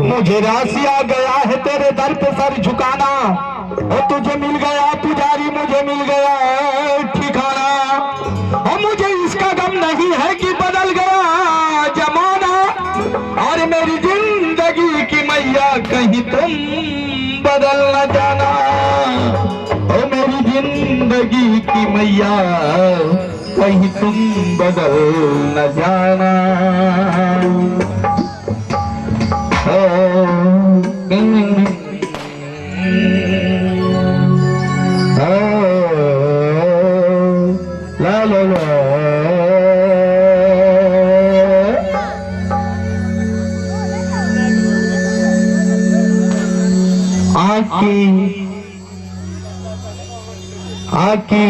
मुझे राशि आ गया है तेरे दर पे सर झुकाना, और तुझे मिल गया पुजारी, मुझे मिल गया ठिकाना। और मुझे इसका गम नहीं है कि बदल गया जमाना, और मेरी जिंदगी की मैया कहीं तुम बदल न जाना। और मेरी जिंदगी की मैया कहीं तुम बदल न जाना। आकी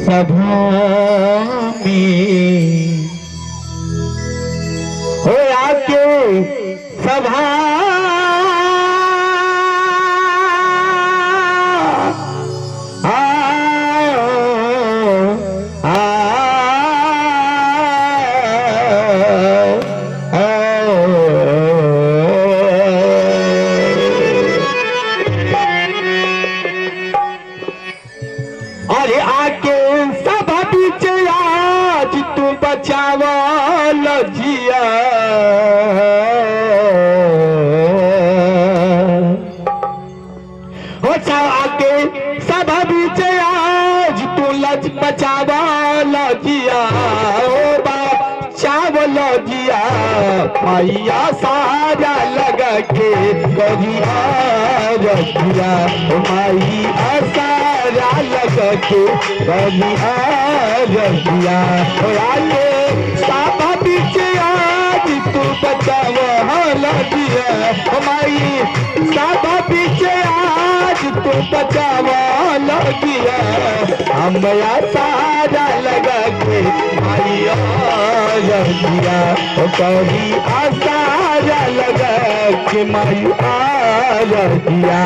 सभा में हो आके सभा अरे आके सभा बीच आज तू बचावा लजिया। हो आके सभा बीच आज तू लज बचावा लजिया। ओ बचावा लजिया मैया सारा लगा के करिया रजिया। मैया सारा लगा के करिया रजिया। आगे साबा बीच आज तू बचावा लजिया। माई साबा बीच आज तू बचावा लजिया। मैया सारा लगा के मैया रजिया। कभी सारा लगा के मैया रजिया।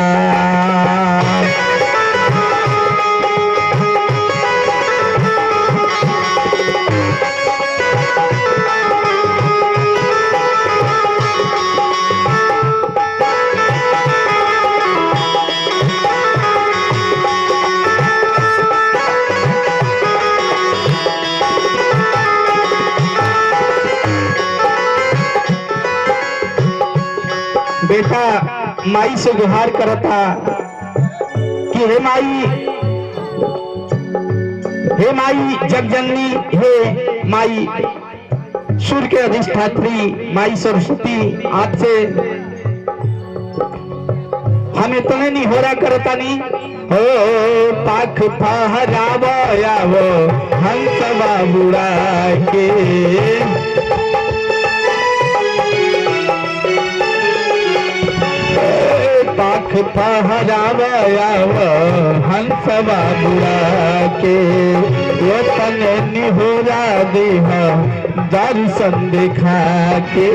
बेटा माई से गुहार करता कि हे माई जगजननी, हे माई सूर्य के अधिष्ठात्री माई सरस्वती, आज से हमें तुम्हें नहीं हो रहा करता नहीं हो। पाख फहरावा आवो हंसवा बुड़ा के। पाख फहरावा हंसवा बुड़ा के। वो तने निहोरा देहा दर्शन दिखा के।